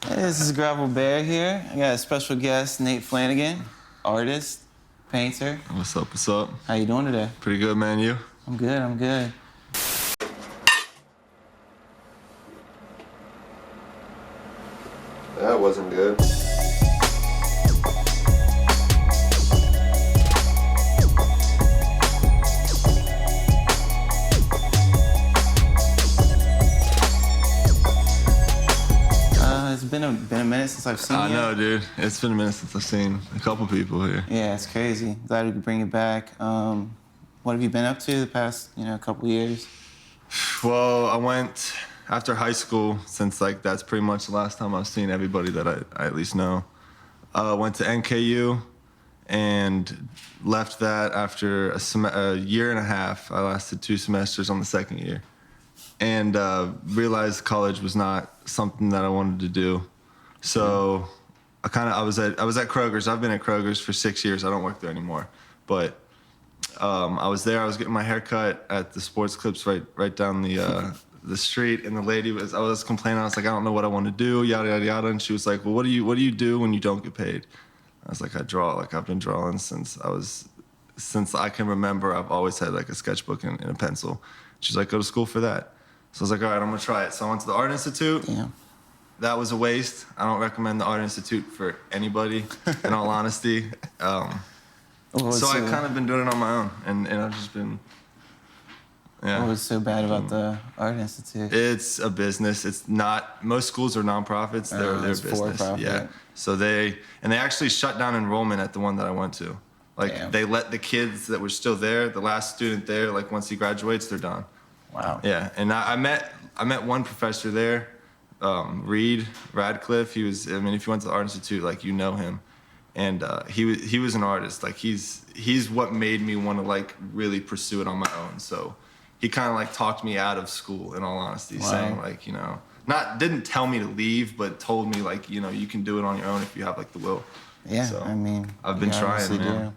Hey, this is Graval Baehr here. I got a special guest, Nate Flanagan, artist, painter. What's up, what's up? How you doing today? Pretty good, man, you? I'm good, I'm good. That wasn't good. It's been a minute since I've seen you. I know, dude. It's been a minute since I've seen a couple people here. Yeah, it's crazy. Glad we could bring it back. What have you been up to the past, couple years? Well, I went after high school, since like that's pretty much the last time I've seen everybody that I at least know. Went to NKU and left that after a year and a half. I lasted 2 semesters on the second year. And realized college was not something that I wanted to do. So I was at Kroger's. I've been at Kroger's for 6 years. I don't work there anymore. But I was there. I was getting my hair cut at the Sports Clips right down the street. And the lady I was complaining. I was like, I don't know what I want to do, yada, yada, yada. And she was like, well, what do you do when you don't get paid? I was like, I draw. Like, I've been drawing since I can remember. I've always had like a sketchbook and a pencil. She's like, go to school for that. So I was like, all right, I'm gonna try it. So I went to the Art Institute. Yeah. That was a waste. I don't recommend the Art Institute for anybody, in all honesty. So I've kind of been doing it on my own, and I've just been, yeah. What was so bad about the Art Institute? It's a business. It's not, most schools are nonprofits. They're business. For-profit. Yeah. So they actually shut down enrollment at the one that I went to. Like, Damn. They let the kids that were still there, the last student there, like once he graduates, they're done. Wow. Yeah, and I met one professor there, Reed Radcliffe. He was, I mean, if you went to the Art Institute, like, you know him, and he was an artist. Like, he's what made me want to like really pursue it on my own. So he kind of like talked me out of school, in all honesty, saying like, didn't tell me to leave, but told me like, you can do it on your own if you have like the will. Yeah, so I mean, I've been trying, man.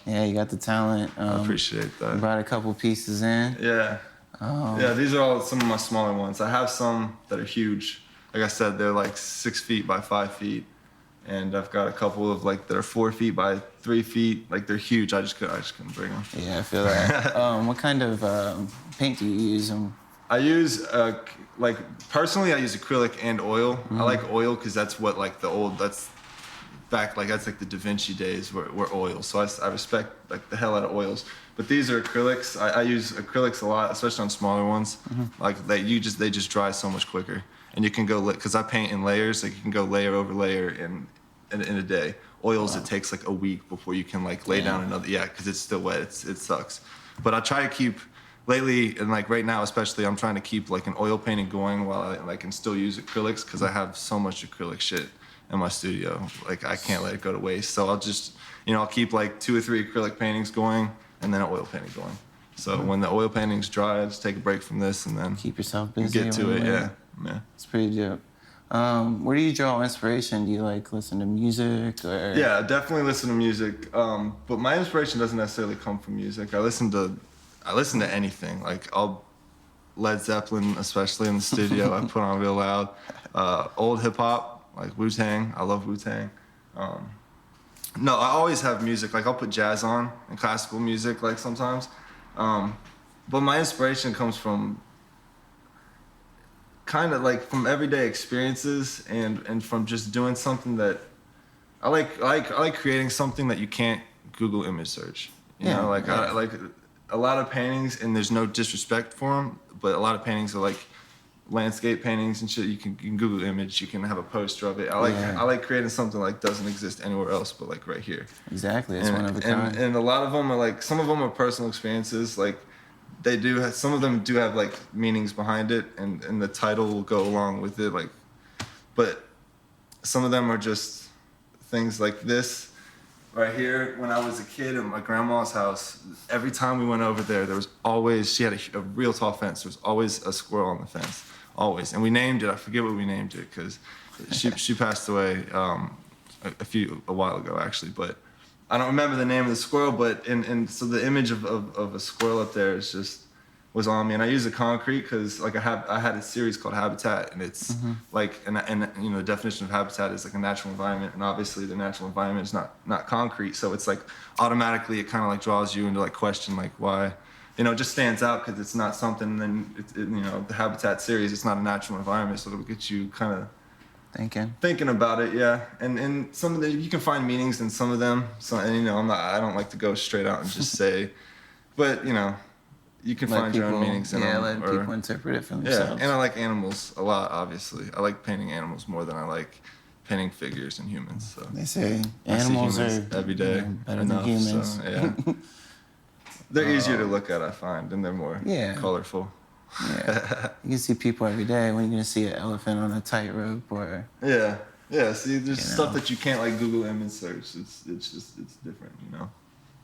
Yeah, you got the talent. I appreciate that. You brought a couple pieces in. Yeah. Yeah, these are all some of my smaller ones. I have some that are huge. Like I said, they're like 6 feet by 5 feet. And I've got a couple of like that are 4 feet by 3 feet. Like, they're huge. I just couldn't bring them. Yeah, I feel that. What kind of paint do you use? I use, personally, I use acrylic and oil. I like oil because that's what like that's like the Da Vinci days were oil. So I respect like the hell out of oils. But these are acrylics. I use acrylics a lot, especially on smaller ones. Like they just dry so much quicker. And you can go, because I paint in layers, like you can go layer over layer in a day. Oils, it takes like a week before you can like lay down another, because it's still wet, it sucks. But I try to keep, lately, and like right now especially, I'm trying to keep like an oil painting going while I can still use acrylics, because I have so much acrylic shit in my studio. Like, I can't let it go to waste. So I'll just, I'll keep like 2 or 3 acrylic paintings going, and then an oil painting going. So when the oil painting's dry, I just take a break from this and then keep yourself busy. Get to it, yeah. It's pretty dope. Where do you draw inspiration? Do you like listen to music or? Yeah, definitely listen to music. But my inspiration doesn't necessarily come from music. I listen to anything. Like, Led Zeppelin, especially in the studio, I put on real loud. Old hip hop, like Wu-Tang. I love Wu-Tang. No, I always have music. Like, I'll put jazz on and classical music, like, sometimes. But my inspiration comes from kind of like from everyday experiences and from just doing something that I like creating something that you can't Google image search. I like a lot of paintings, and there's no disrespect for them, but a lot of paintings are like landscape paintings and shit. You can Google image, you can have a poster of it. I like creating something like doesn't exist anywhere else but like right here. Exactly, it's one of a kind. And a lot of them are like, some of them are personal experiences. Like, some of them do have like meanings behind it, and the title will go along with it. Like, but some of them are just things like this right here. When I was a kid at my grandma's house, every time we went over there was always, she had a real tall fence. There was always a squirrel on the fence, always. And we named it. I forget what we named it because she passed away a while ago actually, but I don't remember the name of the squirrel. But and so the image of a squirrel up there is just was on me, and I use the concrete because like I had a series called Habitat, and it's like and you know the definition of habitat is like a natural environment, and obviously the natural environment is not concrete, so it's like automatically it kind of like draws you into like question like why, you know, it just stands out because it's not something. And then you know the Habitat series, it's not a natural environment, so it'll get you kind of thinking about it, yeah. And some of the you can find meanings in some of them. So and you know I don't like to go straight out and just say, but you know. You can find your own meanings in them. Yeah, let people interpret it for themselves. Yeah, and I like animals a lot, obviously. I like painting animals more than I like painting figures and humans. So they say animals are every day better than humans. So, yeah. They're easier to look at, I find, and they're more colorful. Yeah, you can see people every day. When you're gonna see an elephant on a tightrope or yeah. See, there's stuff that you can't like Google image search. It's different, you know.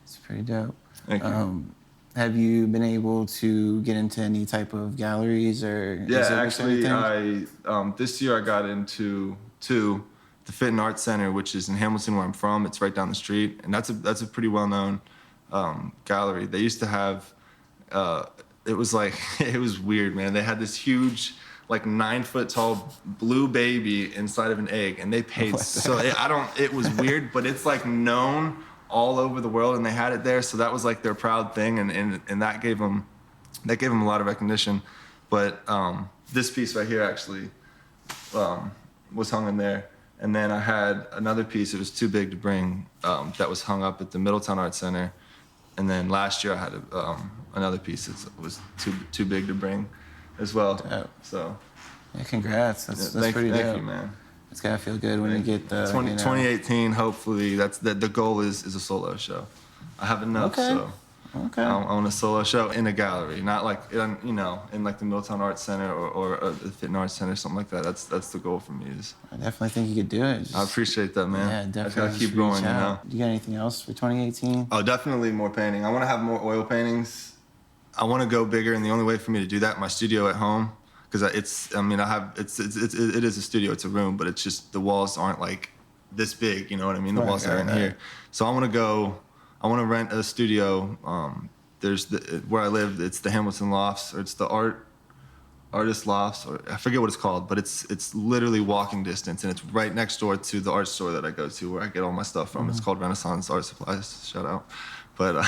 It's pretty dope. Thank you. Have you been able to get into any type of galleries or? Yeah, actually, this year I got into the Fit and Art Center, which is in Hamilton, where I'm from. It's right down the street, and that's a pretty well-known gallery. They used to have, it was like it was weird, man. They had this huge, like 9-foot tall blue baby inside of an egg, and they paid it was weird, but it's like known all over the world, and they had it there, so that was like their proud thing, and that gave them a lot of recognition. But this piece right here actually was hung in there, and then I had another piece. It was too big to bring. That was hung up at the Middletown Art Center, and then last year I had another piece that was too big to bring, as well. Dope. So, yeah, congrats. That's pretty dope. Thank you, man. It's gotta feel good when you get the 2018. Hopefully, the goal is a solo show. I have enough, so I want a solo show in a gallery, not like you know in like the Middletown Art Center or the Fit and Art Center, something like that. That's the goal for me. I definitely think you could do it. I appreciate that, man. Yeah, definitely. I just gotta keep going, you know. You got anything else for 2018? Oh, definitely more painting. I want to have more oil paintings. I want to go bigger, and the only way for me to do that, my studio at home. Because it is a studio, it's a room, but it's just the walls aren't like this big, you know what I mean? The walls are in here. So I want to rent a studio. There's where I live, it's the Hamilton Lofts, or it's the Artist Lofts, or I forget what it's called, but it's literally walking distance, and it's right next door to the art store that I go to, where I get all my stuff from. It's called Renaissance Art Supplies, shout out. But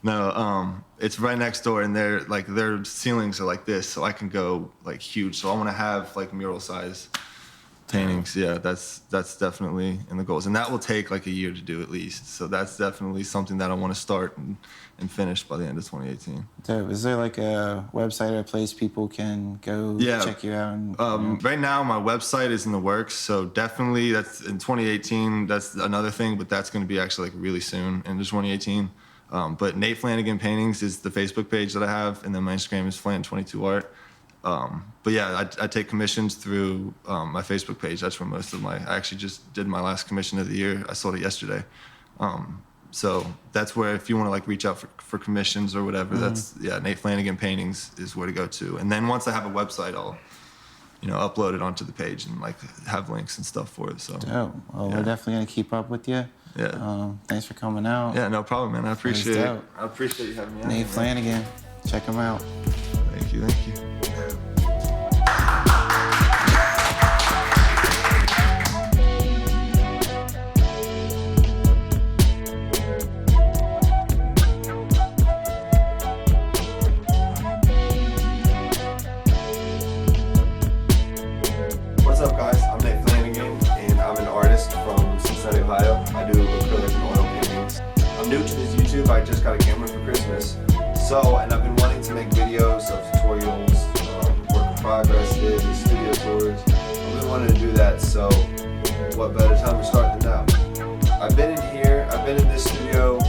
no, it's right next door, and their ceilings are like this, so I can go like huge. So I want to have like mural size paintings. Yeah, that's definitely in the goals, and that will take like a year to do at least. So that's definitely something that I want to start and finish by the end of 2018. Dope. Is there like a website or a place people can go check you out? Right now, my website is in the works, so definitely that's in 2018. That's another thing, but that's going to be actually like really soon into 2018. But Nate Flanagan Paintings is the Facebook page that I have, and then my Instagram is Flan22art. But yeah, I take commissions through my Facebook page. That's where most of I actually just did my last commission of the year. I sold it yesterday. So that's where if you want to like reach out for commissions or whatever, Nate Flanagan Paintings is where to go to. And then once I have a website, I'll upload it onto the page and like have links and stuff for it. So well, we're definitely gonna keep up with you. Yeah. Thanks for coming out. Yeah, no problem, man. I appreciate it. I appreciate you having me out. Nate Flanagan, check him out. Thank you. What's up, guys? I'm Nate Flanagan, and I'm an artist from Cincinnati, Ohio. I do acrylic and oil paintings. I'm new to this YouTube. I just got a camera for Christmas. And I've been wanting to make videos of tutorials, work in progresses, studio tours. I've been wanting to do that, so what better time to start than now? I've been in this studio